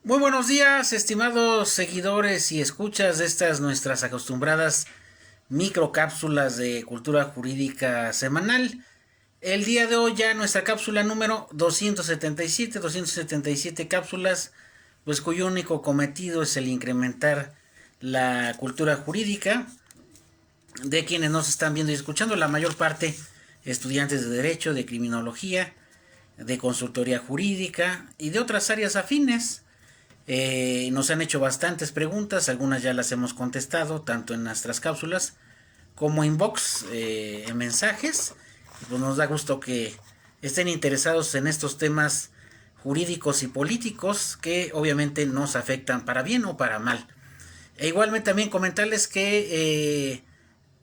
Muy buenos días, estimados seguidores y escuchas de estas nuestras acostumbradas microcápsulas de cultura jurídica semanal. El día de hoy ya nuestra cápsula número 277 cápsulas, pues cuyo único cometido es el incrementar la cultura jurídica de quienes nos están viendo y escuchando, la mayor parte estudiantes de derecho, de criminología, de consultoría jurídica y de otras áreas afines. Nos han hecho bastantes preguntas, algunas ya las hemos contestado, tanto en nuestras cápsulas como inbox, en mensajes. Pues nos da gusto que estén interesados en estos temas jurídicos y políticos que obviamente nos afectan para bien o para mal. E igualmente también comentarles que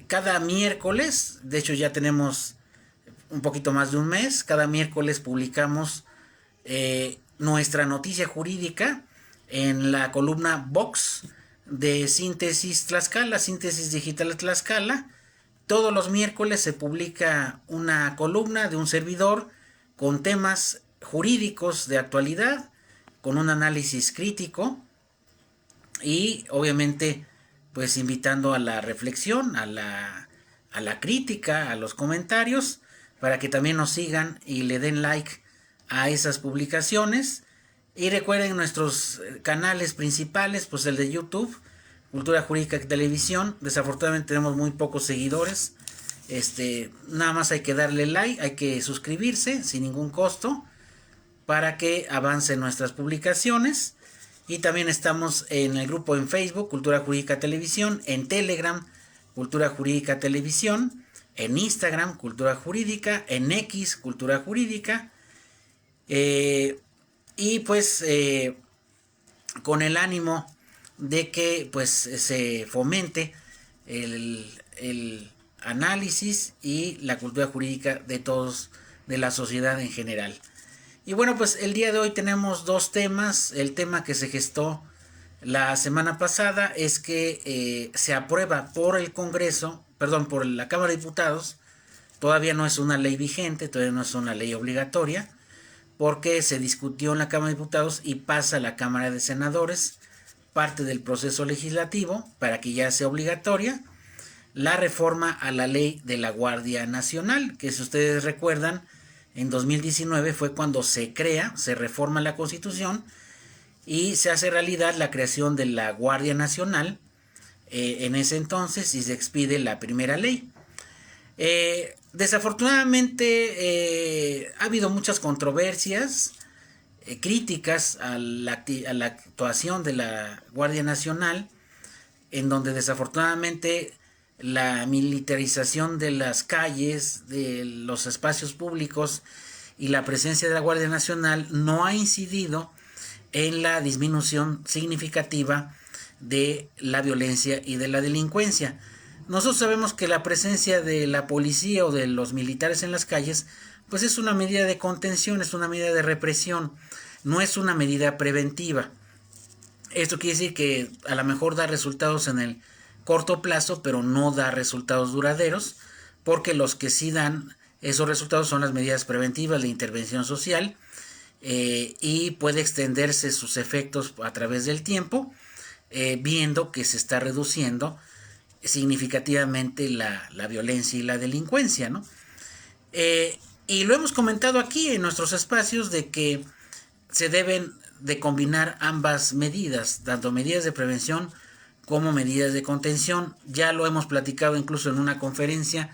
cada miércoles, de hecho ya tenemos un poquito más de un mes, cada miércoles publicamos nuestra noticia jurídica en la columna Vox de Síntesis Tlaxcala, Síntesis Digital Tlaxcala. Todos los miércoles se publica una columna de un servidor con temas jurídicos de actualidad, con un análisis crítico y obviamente pues invitando a la reflexión, a la crítica, a los comentarios, para que también nos sigan y le den like a esas publicaciones. Y recuerden nuestros canales principales, pues el de YouTube, Cultura Jurídica Televisión. Desafortunadamente tenemos muy pocos seguidores. Nada más hay que darle like, hay que suscribirse sin ningún costo para que avancen nuestras publicaciones. Y también estamos en el grupo en Facebook, Cultura Jurídica Televisión, en Telegram, Cultura Jurídica Televisión, en Instagram, Cultura Jurídica, en X, Cultura Jurídica. Y pues con el ánimo de que pues se fomente el análisis y la cultura jurídica de todos, de la sociedad en general. Y bueno, pues el día de hoy tenemos dos temas. El tema que se gestó la semana pasada es que se aprueba por el Congreso, perdón, por la Cámara de Diputados. Todavía no es una ley vigente, todavía no es una ley obligatoria, porque se discutió en la Cámara de Diputados y pasa a la Cámara de Senadores, parte del proceso legislativo, para que ya sea obligatoria, la reforma a la ley de la Guardia Nacional, que si ustedes recuerdan, en 2019 fue cuando se crea, se reforma la Constitución y se hace realidad la creación de la Guardia Nacional en ese entonces, y se expide la primera ley. Desafortunadamente ha habido muchas controversias, críticas a la actuación de la Guardia Nacional, en donde desafortunadamente la militarización de las calles, de los espacios públicos y la presencia de la Guardia Nacional no ha incidido en la disminución significativa de la violencia y de la delincuencia. Nosotros sabemos que la presencia de la policía o de los militares en las calles pues es una medida de contención, es una medida de represión, no es una medida preventiva. Esto quiere decir que a lo mejor da resultados en el corto plazo, pero no da resultados duraderos, porque los que sí dan esos resultados son las medidas preventivas de intervención social, y puede extenderse sus efectos a través del tiempo, viendo que se está reduciendo significativamente la violencia y la delincuencia, ¿no? Y lo hemos comentado aquí en nuestros espacios de que se deben de combinar ambas medidas, tanto medidas de prevención como medidas de contención. Ya lo hemos platicado incluso en una conferencia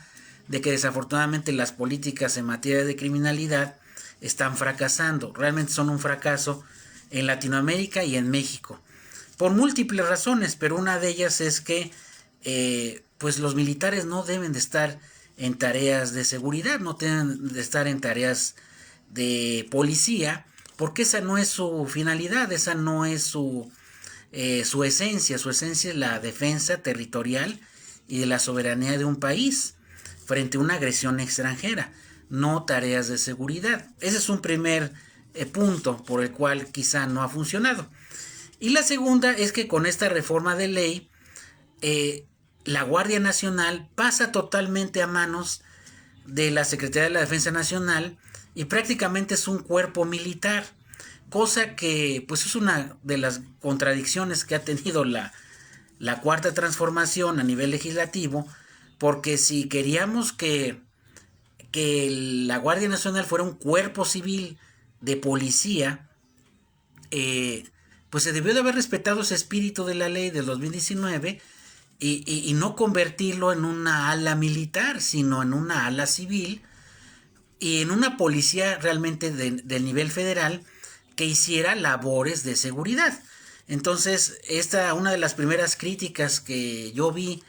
de que desafortunadamente las políticas en materia de criminalidad están fracasando, realmente son un fracaso en Latinoamérica y en México, por múltiples razones, pero una de ellas es que pues los militares no deben de estar en tareas de seguridad, no deben de estar en tareas de policía, porque esa no es su finalidad, esa no es su esencia. Su esencia es la defensa territorial y de la soberanía de un país frente a una agresión extranjera, no tareas de seguridad. Ese es un primer punto por el cual quizá no ha funcionado. Y la segunda es que con esta reforma de ley, la Guardia Nacional pasa totalmente a manos de la Secretaría de la Defensa Nacional y prácticamente es un cuerpo militar. cosa que pues es una de las contradicciones que ha tenido la cuarta transformación a nivel legislativo, porque si queríamos que la Guardia Nacional fuera un cuerpo civil de policía, pues se debió de haber respetado ese espíritu de la ley del 2019 y no convertirlo en una ala militar, sino en una ala civil y en una policía realmente del nivel federal que hiciera labores de seguridad. Entonces, una de las primeras críticas que yo vi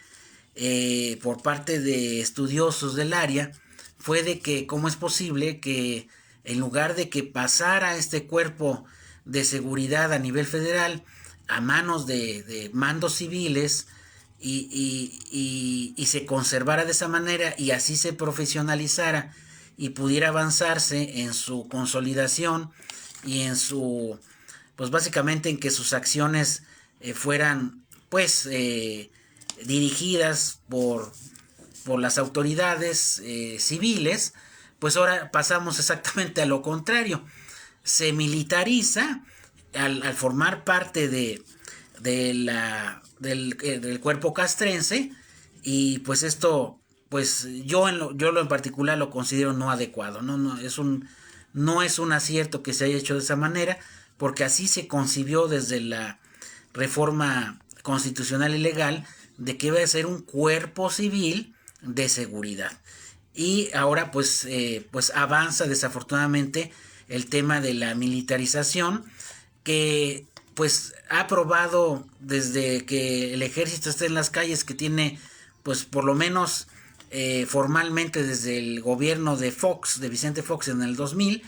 por parte de estudiosos del área fue de que cómo es posible que en lugar de que pasara este cuerpo de seguridad a nivel federal a manos de mandos civiles y se conservara de esa manera y así se profesionalizara y pudiera avanzarse en su consolidación y en su, pues básicamente en que sus acciones fueran pues dirigidas por las autoridades civiles, pues ahora pasamos exactamente a lo contrario. Se militariza al formar parte del cuerpo castrense y pues esto, pues yo en particular lo considero no adecuado, no es un acierto que se haya hecho de esa manera, porque así se concibió desde la reforma constitucional y legal de que iba a ser un cuerpo civil de seguridad. Y ahora pues avanza desafortunadamente el tema de la militarización, que pues ha probado desde que el ejército está en las calles, que tiene pues por lo menos formalmente desde el gobierno de Fox, de Vicente Fox en el 2000,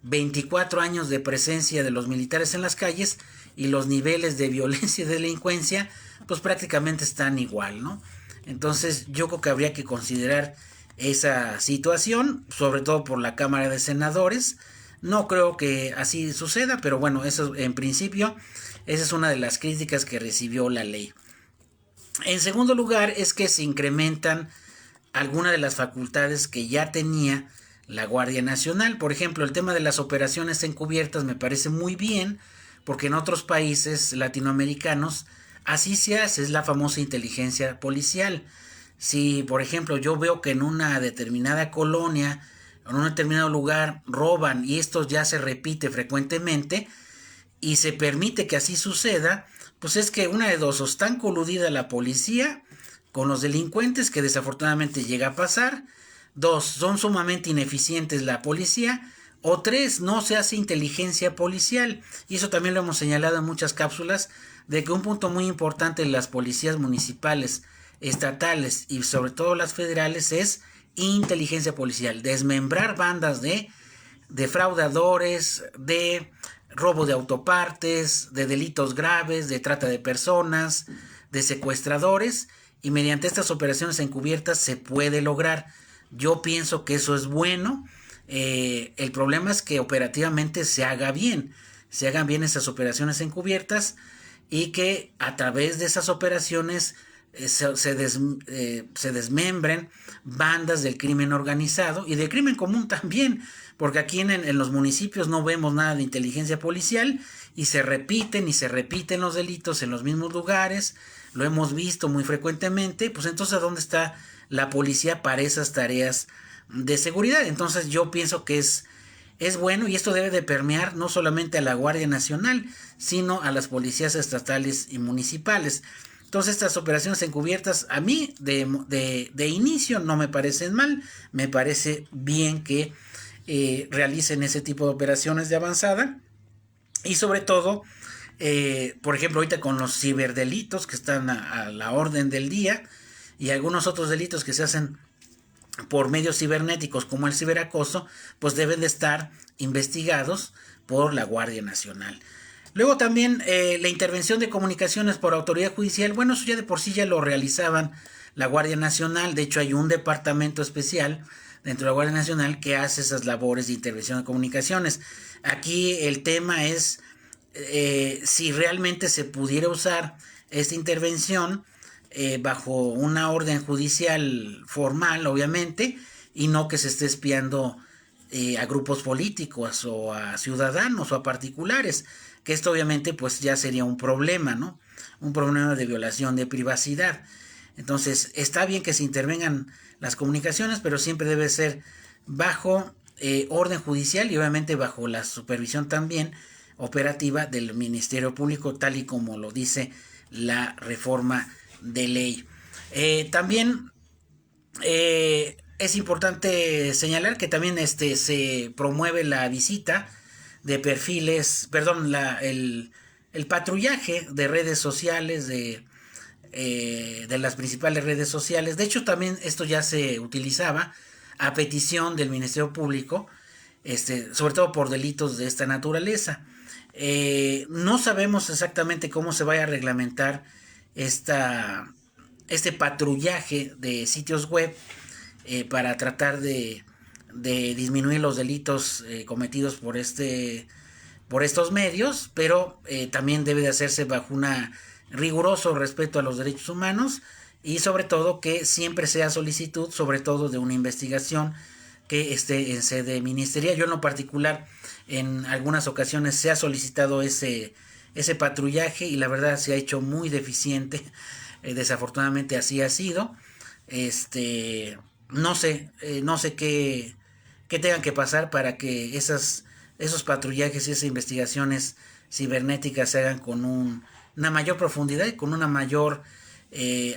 24 años de presencia de los militares en las calles y los niveles de violencia y delincuencia pues prácticamente están igual, ¿no? Entonces yo creo que habría que considerar esa situación, sobre todo por la Cámara de Senadores. No creo que así suceda, pero bueno, eso en principio, esa es una de las críticas que recibió la ley. En segundo lugar, es que se incrementan algunas de las facultades que ya tenía la Guardia Nacional. Por ejemplo, el tema de las operaciones encubiertas me parece muy bien, porque en otros países latinoamericanos así se hace, es la famosa inteligencia policial. Si, por ejemplo, yo veo que en una determinada colonia, en un determinado lugar, roban y esto ya se repite frecuentemente y se permite que así suceda, pues es que una de dos, o están coludida la policía con los delincuentes, que desafortunadamente llega a pasar; dos, son sumamente ineficientes la policía; o tres, no se hace inteligencia policial. Y eso también lo hemos señalado en muchas cápsulas, de que un punto muy importante en las policías municipales, estatales y sobre todo las federales es inteligencia policial, desmembrar bandas de defraudadores, de robo de autopartes, de delitos graves, de trata de personas, de secuestradores, y mediante estas operaciones encubiertas se puede lograr. Yo pienso que eso es bueno. El problema es que operativamente se hagan bien esas operaciones encubiertas y que a través de esas operaciones se desmembren bandas del crimen organizado y del crimen común también, porque aquí en los municipios no vemos nada de inteligencia policial y se repiten los delitos en los mismos lugares, lo hemos visto muy frecuentemente. Pues entonces, ¿dónde está la policía para esas tareas de seguridad? Entonces yo pienso que es bueno, y esto debe de permear no solamente a la Guardia Nacional, sino a las policías estatales y municipales. Entonces estas operaciones encubiertas a mí de inicio no me parecen mal, me parece bien que realicen ese tipo de operaciones de avanzada, y sobre todo, por ejemplo, ahorita con los ciberdelitos que están a la orden del día y algunos otros delitos que se hacen por medios cibernéticos como el ciberacoso, pues deben de estar investigados por la Guardia Nacional. Luego también la intervención de comunicaciones por autoridad judicial, bueno, eso ya de por sí ya lo realizaban la Guardia Nacional. De hecho hay un departamento especial dentro de la Guardia Nacional que hace esas labores de intervención de comunicaciones. Aquí el tema es si realmente se pudiera usar esta intervención bajo una orden judicial formal, obviamente, y no que se esté espiando a grupos políticos o a ciudadanos o a particulares, que esto obviamente pues ya sería un problema, ¿no? Un problema de violación de privacidad. Entonces, está bien que se intervengan las comunicaciones, pero siempre debe ser bajo orden judicial y obviamente bajo la supervisión también operativa del Ministerio Público, tal y como lo dice la reforma de ley. También es importante señalar que también se promueve la visita de perfiles, perdón, el patrullaje de redes sociales, de las principales redes sociales. De hecho, también esto ya se utilizaba a petición del Ministerio Público, sobre todo por delitos de esta naturaleza. No sabemos exactamente cómo se vaya a reglamentar este patrullaje de sitios web para tratar de disminuir los delitos cometidos por estos medios, pero también debe de hacerse bajo un riguroso respeto a los derechos humanos y sobre todo que siempre sea solicitud, sobre todo de una investigación que esté en sede ministerial. Yo en lo particular en algunas ocasiones se ha solicitado ese patrullaje y la verdad se ha hecho muy deficiente. Desafortunadamente así ha sido. No sé, no sé qué tengan que pasar para que esos patrullajes y esas investigaciones cibernéticas se hagan con una mayor profundidad y con una mayor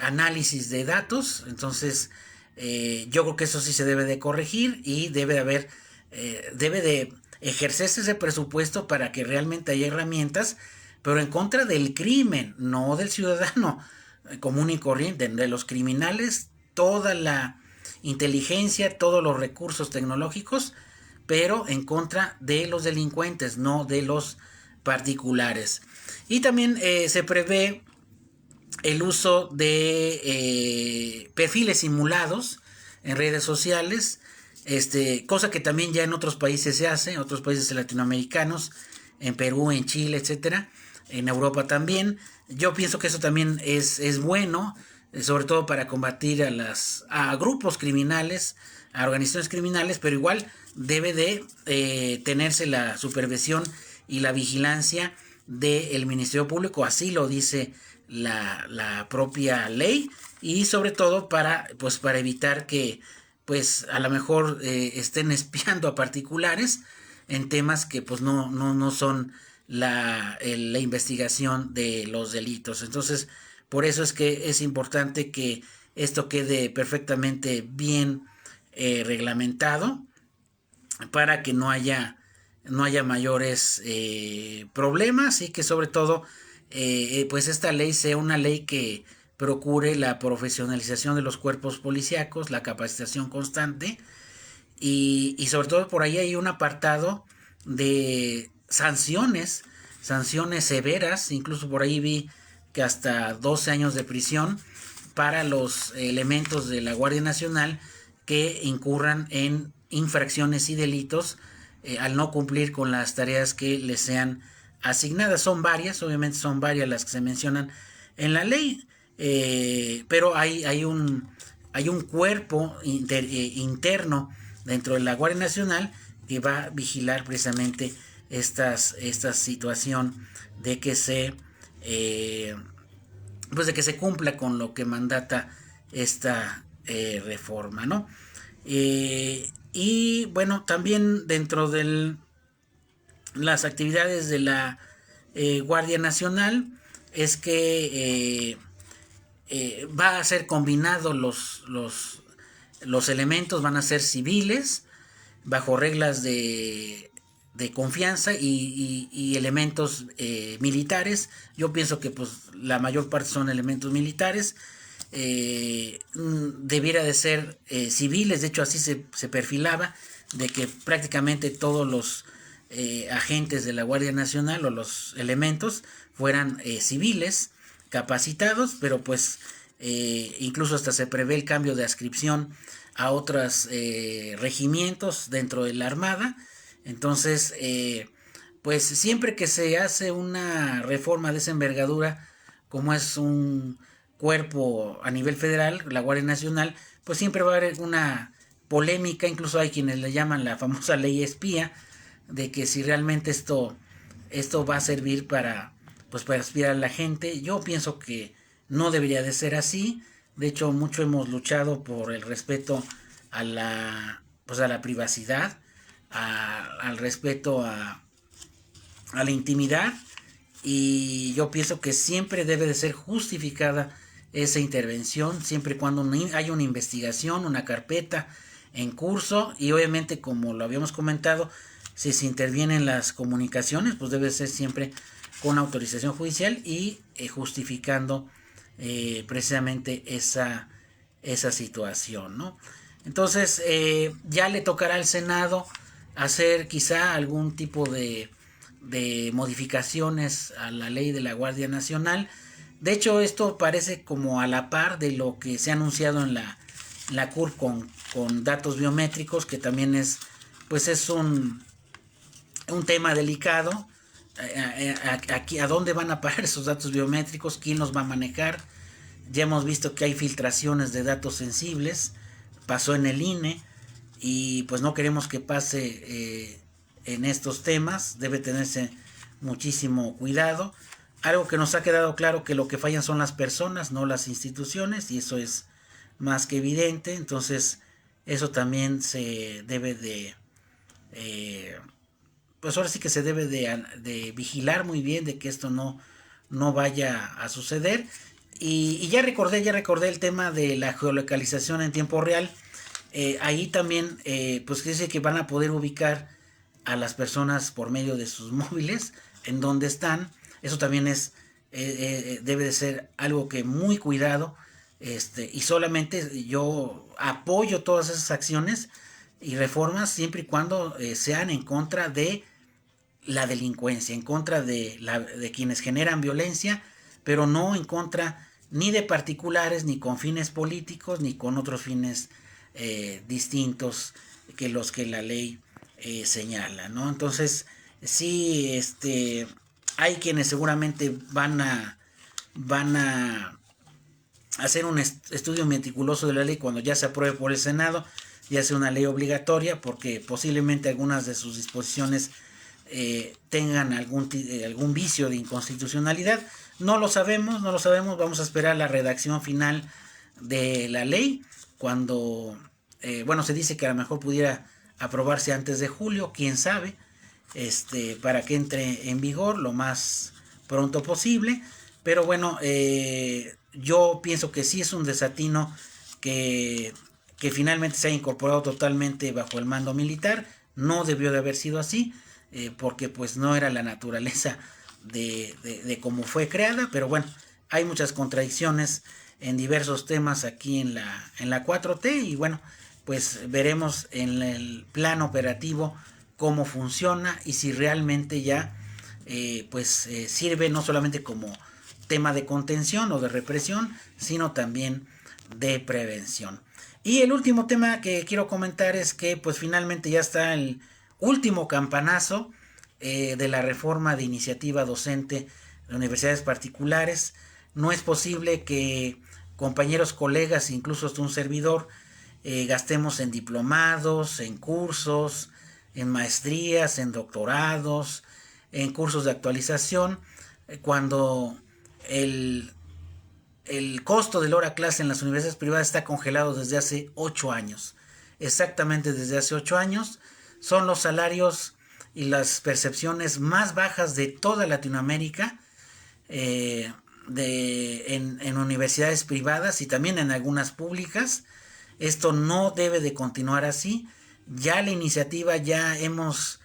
análisis de datos. Entonces, yo creo que eso sí se debe de corregir y debe de ejercerse ese presupuesto para que realmente haya herramientas, pero en contra del crimen, no del ciudadano común y corriente, de los criminales, toda la inteligencia, todos los recursos tecnológicos, pero en contra de los delincuentes, no de los particulares. Y también se prevé el uso de perfiles simulados en redes sociales, cosa que también ya en otros países se hace, en otros países latinoamericanos, en Perú, en Chile, etcétera, en Europa también. Yo pienso que eso también es bueno, sobre todo para combatir a grupos criminales, a organizaciones criminales, pero igual debe de tenerse la supervisión y la vigilancia del Ministerio Público, así lo dice la propia ley, y sobre todo para evitar que pues a lo mejor estén espiando a particulares en temas que pues no son la investigación de los delitos. Entonces, por eso es que es importante que esto quede perfectamente bien reglamentado para que no haya mayores problemas y que sobre todo pues esta ley sea una ley que procure la profesionalización de los cuerpos policíacos, la capacitación constante y sobre todo por ahí hay un apartado de sanciones severas, incluso por ahí vi que hasta 12 años de prisión para los elementos de la Guardia Nacional que incurran en infracciones y delitos al no cumplir con las tareas que les sean asignadas. Son varias, obviamente son varias las que se mencionan en la ley, pero hay un cuerpo interno dentro de la Guardia Nacional que va a vigilar precisamente esta situación de que se de que se cumpla con lo que mandata esta reforma, ¿no? Y bueno, también dentro de las actividades de la Guardia Nacional es que va a ser combinado los elementos, van a ser civiles bajo reglas de confianza y elementos militares. Yo pienso que pues la mayor parte son elementos militares. Debiera de ser civiles, de hecho así se perfilaba, de que prácticamente todos los agentes de la Guardia Nacional o los elementos fueran civiles capacitados, pero pues incluso hasta se prevé el cambio de adscripción a otros regimientos dentro de la Armada. Entonces pues siempre que se hace una reforma de esa envergadura, como es un cuerpo a nivel federal, la Guardia Nacional, pues siempre va a haber una polémica, incluso hay quienes le llaman la famosa ley espía, de que si realmente esto va a servir para, pues, para espiar a la gente. Yo pienso que no debería de ser así. De hecho, mucho hemos luchado por el respeto a la privacidad, al respeto a la intimidad, y yo pienso que siempre debe de ser justificada esa intervención, siempre y cuando haya una investigación, una carpeta en curso, y obviamente, como lo habíamos comentado, si se intervienen las comunicaciones, pues debe ser siempre con autorización judicial y justificando precisamente esa situación, ¿no? Entonces, ya le tocará al Senado hacer quizá algún tipo de modificaciones a la ley de la Guardia Nacional. De hecho, esto parece como a la par de lo que se ha anunciado en la CURP con datos biométricos, que también es un tema delicado. Aquí, ¿a dónde van a parar esos datos biométricos? ¿Quién los va a manejar? Ya hemos visto que hay filtraciones de datos sensibles. Pasó en el INE y pues no queremos que pase en estos temas. Debe tenerse muchísimo cuidado. Algo que nos ha quedado claro, que lo que fallan son las personas, no las instituciones, y eso es más que evidente. Entonces eso también se debe de pues ahora sí que se debe de vigilar muy bien de que esto no vaya a suceder. Y ya recordé el tema de la geolocalización en tiempo real. Ahí también pues dice que van a poder ubicar a las personas por medio de sus móviles en donde están. Eso también debe de ser algo que muy cuidado, y solamente yo apoyo todas esas acciones y reformas siempre y cuando sean en contra de la delincuencia, en contra de quienes generan violencia, pero no en contra ni de particulares, ni con fines políticos, ni con otros fines distintos que los que la ley señala, ¿no? Entonces, sí, hay quienes seguramente van a hacer un estudio meticuloso de la ley cuando ya se apruebe por el Senado, ya sea una ley obligatoria, porque posiblemente algunas de sus disposiciones tengan algún vicio de inconstitucionalidad. No lo sabemos, vamos a esperar la redacción final de la ley, cuando, se dice que a lo mejor pudiera aprobarse antes de julio, quién sabe, para que entre en vigor lo más pronto posible. Pero bueno, yo pienso que sí es un desatino que finalmente se haya incorporado totalmente bajo el mando militar. No debió de haber sido así, porque pues no era la naturaleza de cómo fue creada. Pero bueno, hay muchas contradicciones en diversos temas aquí en la 4T, y bueno, pues veremos en el plano operativo cómo funciona y si realmente ya sirve no solamente como tema de contención o de represión, sino también de prevención. Y el último tema que quiero comentar es que pues finalmente ya está el último campanazo de la reforma de iniciativa docente de universidades particulares. No es posible que compañeros, colegas, incluso hasta un servidor, gastemos en diplomados, en cursos, en maestrías, en doctorados, en cursos de actualización, cuando el costo del hora clase en las universidades privadas está congelado desde hace 8 años. Exactamente desde hace 8 años. Son los salarios y las percepciones más bajas de toda Latinoamérica, en universidades privadas y también en algunas públicas. Esto no debe de continuar así. Ya la iniciativa, ya hemos,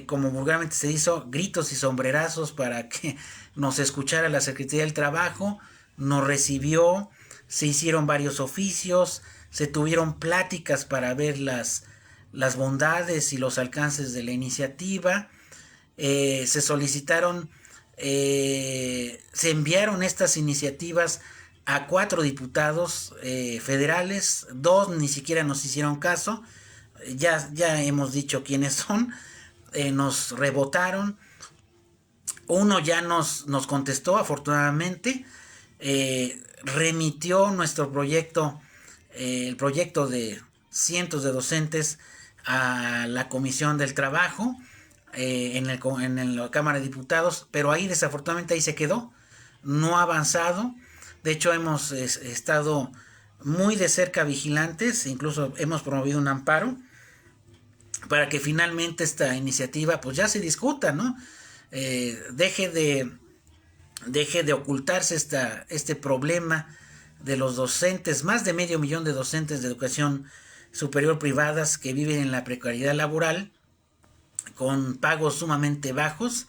como vulgarmente se hizo, gritos y sombrerazos para que nos escuchara la Secretaría del Trabajo. Nos recibió, se hicieron varios oficios, se tuvieron pláticas para ver las bondades y los alcances de la iniciativa. Se solicitaron, se enviaron estas iniciativas a 4 diputados federales, 2 ni siquiera nos hicieron caso, ya hemos dicho quiénes son, nos rebotaron. Uno ya nos contestó, afortunadamente, remitió nuestro proyecto, el proyecto de cientos de docentes a la Comisión del Trabajo en la Cámara de Diputados, pero ahí desafortunadamente ahí se quedó, no ha avanzado. De hecho hemos estado muy de cerca vigilantes, incluso hemos promovido un amparo para que finalmente esta iniciativa pues ya se discuta, ¿no? Deje de ocultarse este problema de los docentes, más de 500,000 de docentes de educación superior privadas que viven en la precariedad laboral con pagos sumamente bajos.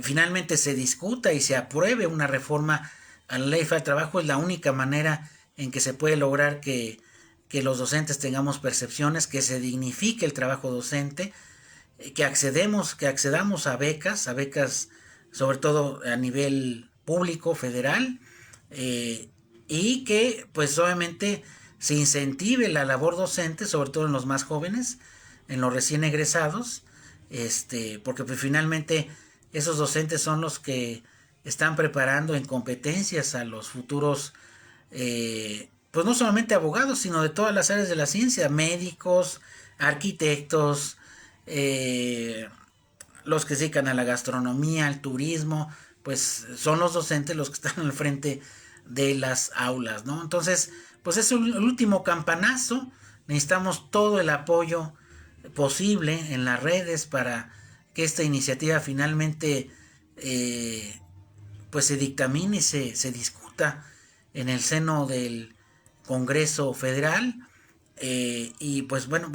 Finalmente se discuta y se apruebe una reforma a la ley federal del trabajo. Es la única manera en que se puede lograr que los docentes tengamos percepciones, que se dignifique el trabajo docente, que accedamos a becas sobre todo a nivel público, federal, y que pues obviamente se incentive la labor docente, sobre todo en los más jóvenes, en los recién egresados, porque pues finalmente esos docentes son los que están preparando en competencias a los futuros pues no solamente abogados, sino de todas las áreas de la ciencia, médicos, arquitectos, los que se dedican a la gastronomía, al turismo, pues son los docentes los que están al frente de las aulas, ¿no? Entonces, pues es el último campanazo. Necesitamos todo el apoyo posible en las redes para que esta iniciativa finalmente pues se dictamine y se discuta en el seno del Congreso Federal, y pues bueno,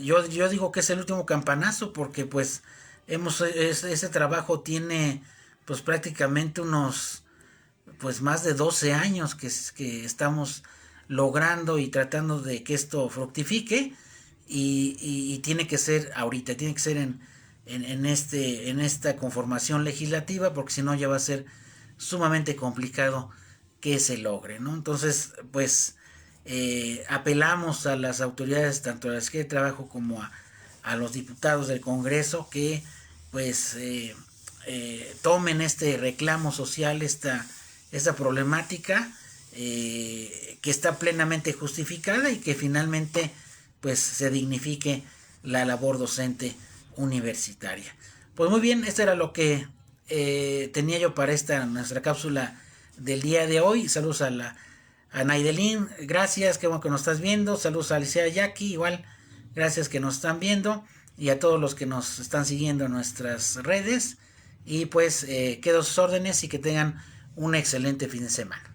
yo digo que es el último campanazo porque pues ese trabajo tiene pues prácticamente unos pues más de 12 años que estamos logrando y tratando de que esto fructifique, y tiene que ser ahorita, tiene que ser en esta conformación legislativa, porque si no ya va a ser sumamente complicado que se logre, ¿no? Entonces, pues apelamos a las autoridades, tanto a la Secretaría de Trabajo como a los diputados del Congreso, que pues tomen este reclamo social, esta problemática, que está plenamente justificada, y que finalmente pues se dignifique la labor docente universitaria. Pues muy bien, esto era lo que tenía yo para nuestra cápsula del día de hoy. Saludos a Naidelín, gracias, qué bueno que nos estás viendo. Saludos a Alicia Jackie, igual, gracias que nos están viendo, y a todos los que nos están siguiendo en nuestras redes. Y pues quedo a sus órdenes y que tengan un excelente fin de semana.